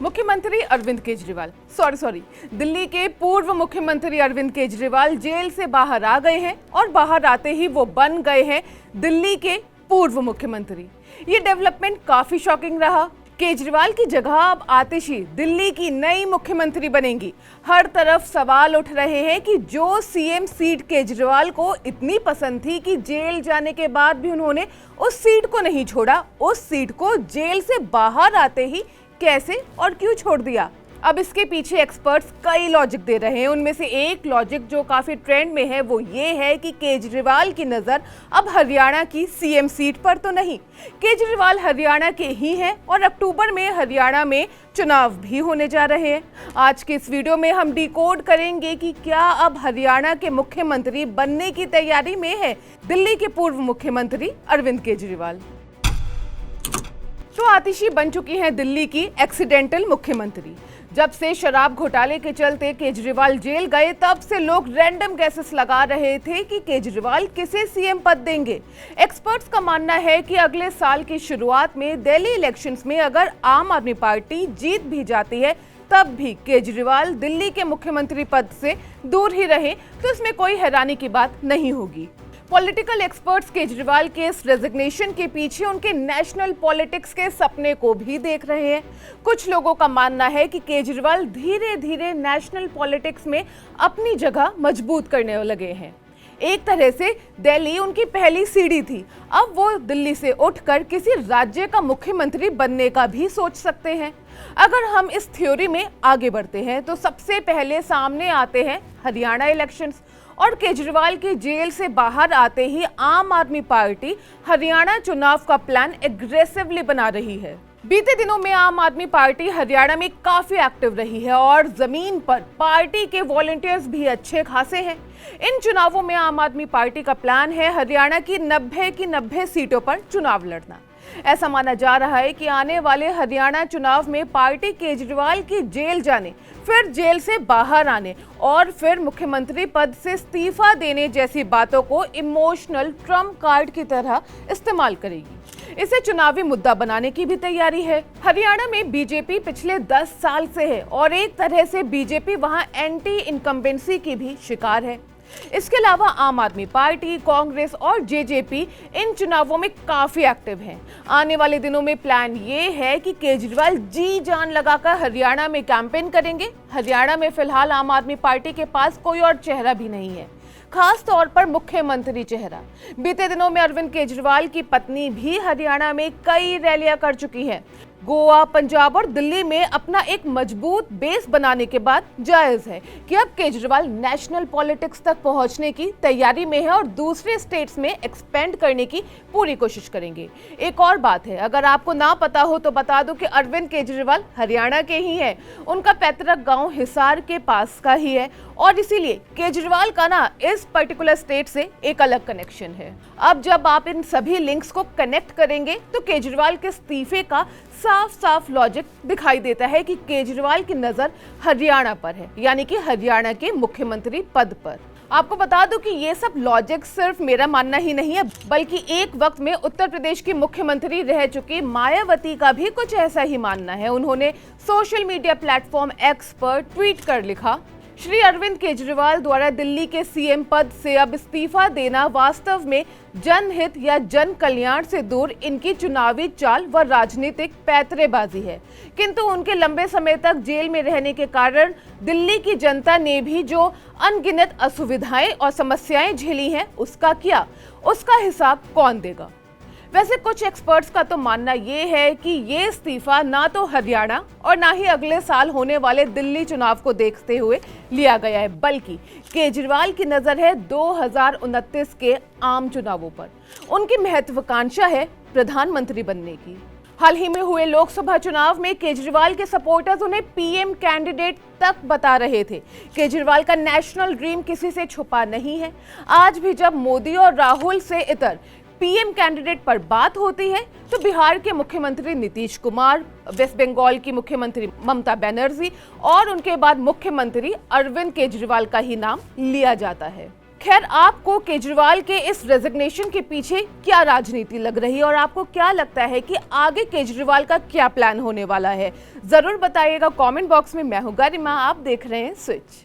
मुख्यमंत्री अरविंद केजरीवाल सॉरी दिल्ली के पूर्व मुख्यमंत्री अरविंद केजरीवाल जेल से बाहर आ गए हैं और बाहर आते ही वो बन गए हैं दिल्ली के पूर्व मुख्यमंत्री। ये डेवलपमेंट काफी शॉकिंग रहा। केजरीवाल की जगह अब आतिशी दिल्ली की नई मुख्यमंत्री बनेंगी। हर तरफ सवाल उठ रहे हैं कि जो सीएम सीट केजरीवाल को इतनी पसंद थी कि जेल जाने के बाद भी उन्होंने उस सीट को नहीं छोड़ा, उस सीट को जेल से बाहर आते ही कैसे और क्यों छोड़ दिया। अब इसके पीछे एक्सपर्ट्स कई लॉजिक दे रहे हैं। उनमें से एक लॉजिक जो काफी ट्रेंड में है वो ये है कि केजरीवाल की नजर अब हरियाणा की सीएम सीट पर तो नहीं, केजरीवाल हरियाणा के ही हैं और अक्टूबर में हरियाणा में चुनाव भी होने जा रहे हैं। आज के इस वीडियो में हम डिकोड करेंगे कि क्या अब हरियाणा के मुख्यमंत्री बनने की तैयारी में है दिल्ली के पूर्व मुख्यमंत्री अरविंद केजरीवाल। तो आतिशी बन चुकी हैं दिल्ली की एक्सीडेंटल मुख्यमंत्री। जब से शराब घोटाले के चलते केजरीवाल जेल गए तब से लोग रैंडम गैसेस लगा रहे थे कि केजरीवाल किसे सीएम पद देंगे। एक्सपर्ट्स का मानना है कि अगले साल की शुरुआत में दिल्ली इलेक्शंस में अगर आम आदमी पार्टी जीत भी जाती है तब भी केजरीवाल दिल्ली के मुख्यमंत्री पद से दूर ही रहे तो इसमें कोई हैरानी की बात नहीं होगी। पॉलिटिकल एक्सपर्ट्स केजरीवाल के इस रेजिग्नेशन के पीछे उनके नेशनल पॉलिटिक्स के सपने को भी देख रहे हैं। कुछ लोगों का मानना है कि केजरीवाल धीरे धीरे नेशनल पॉलिटिक्स में अपनी जगह मजबूत करने लगे हैं। एक तरह से दिल्ली उनकी पहली सीढ़ी थी, अब वो दिल्ली से उठकर किसी राज्य का मुख्यमंत्री बनने का भी सोच सकते हैं। अगर हम इस थ्योरी में आगे बढ़ते हैं तो सबसे पहले सामने आते हैं हरियाणा इलेक्शंस और केजरीवाल के जेल से बाहर आते ही आम आदमी पार्टी हरियाणा चुनाव का प्लान एग्रेसिवली बना रही है। बीते दिनों में आम आदमी पार्टी हरियाणा में काफी एक्टिव रही है और जमीन पर पार्टी के वॉलंटियर्स भी अच्छे खासे हैं। इन चुनावों में आम आदमी पार्टी का प्लान है हरियाणा की 90 की 90 सीटों पर चुनाव लड़ना। ऐसा माना जा रहा है कि आने वाले हरियाणा चुनाव में पार्टी केजरीवाल की जेल जाने, फिर जेल से बाहर आने और फिर मुख्यमंत्री पद से इस्तीफा देने जैसी बातों को इमोशनल ट्रम्प कार्ड की तरह इस्तेमाल करेगी। इसे चुनावी मुद्दा बनाने की भी तैयारी है। हरियाणा में बीजेपी पिछले 10 साल से है और एक तरह से बीजेपी वहां एंटी इनकम्बेंसी की भी शिकार है। इसके अलावा आम आदमी पार्टी, कांग्रेस और जेजेपी इन चुनावों में काफी एक्टिव हैं। आने वाले दिनों में प्लान ये है कि केजरीवाल जी जान लगाकर हरियाणा में कैंपेन करेंगे। हरियाणा में फिलहाल आम आदमी पार्टी के पास कोई और चेहरा भी नहीं है, खास तौर पर मुख्यमंत्री चेहरा। बीते दिनों में अरविंद केजरीवाल की पत्नी भी हरियाणा में कई रैलियां कर चुकी हैं। गोवा, पंजाब और दिल्ली में अपना एक मजबूत बेस बनाने के बाद जायज है कि अब केजरीवाल नेशनल पॉलिटिक्स तक पहुंचने की तैयारी में है और दूसरे स्टेट्स में एक्सपेंड करने की पूरी कोशिश करेंगे। एक और बात है, अगर आपको ना पता हो तो बता दूं कि अरविंद केजरीवाल हरियाणा के ही हैं। उनका पैतृक गांव हिसार के पास का ही है और इसीलिए केजरीवाल का ना इस पर्टिकुलर स्टेट से एक अलग कनेक्शन है। अब जब आप इन सभी लिंक्स को कनेक्ट करेंगे तो केजरीवाल के इस्तीफे का साफ लॉजिक दिखाई देता है कि केजरीवाल की नजर हरियाणा पर है, यानी कि हरियाणा के मुख्यमंत्री पद पर। आपको बता दूं कि ये सब लॉजिक सिर्फ मेरा मानना ही नहीं है, बल्कि एक वक्त में उत्तर प्रदेश की मुख्यमंत्री रह चुकी मायावती का भी कुछ ऐसा ही मानना है। उन्होंने सोशल मीडिया प्लेटफॉर्म एक्स पर ट्वीट कर लिखा, श्री अरविंद केजरीवाल द्वारा दिल्ली के सीएम पद से अब इस्तीफा देना वास्तव में जनहित या जन कल्याण से दूर इनकी चुनावी चाल व राजनीतिक पैतरेबाजी है। किंतु उनके लंबे समय तक जेल में रहने के कारण दिल्ली की जनता ने भी जो अनगिनत असुविधाएं और समस्याएं झेली हैं, उसका क्या, उसका हिसाब कौन देगा। वैसे कुछ एक्सपर्ट्स का तो मानना ये है कि ये इस्तीफा ना तो हरियाणा और ना ही अगले साल होने वाले दिल्ली चुनाव को देखते हुए लिया गया है, बल्कि केजरीवाल की नजर है 2029 के आम चुनावों पर। उनकी महत्वाकांक्षा है प्रधानमंत्री बनने की। हाल ही में हुए लोकसभा चुनाव में केजरीवाल के सपोर्टर्स उन्हें पीएम कैंडिडेट तक बता रहे थे। केजरीवाल का नेशनल ड्रीम किसी से छुपा नहीं है। आज भी जब मोदी और राहुल से इतर पीएम कैंडिडेट पर बात होती है तो बिहार के मुख्यमंत्री नीतीश कुमार, वेस्ट बंगाल की मुख्यमंत्री ममता बनर्जी और उनके बाद मुख्यमंत्री अरविंद केजरीवाल का ही नाम लिया जाता है। खैर, आपको केजरीवाल के इस रेजिग्नेशन के पीछे क्या राजनीति लग रही है और आपको क्या लगता है कि आगे केजरीवाल का क्या प्लान होने वाला है? जरूर बताइएगा कमेंट बॉक्स में। मैं हूं गरिमा, आप देख रहे हैं स्विच।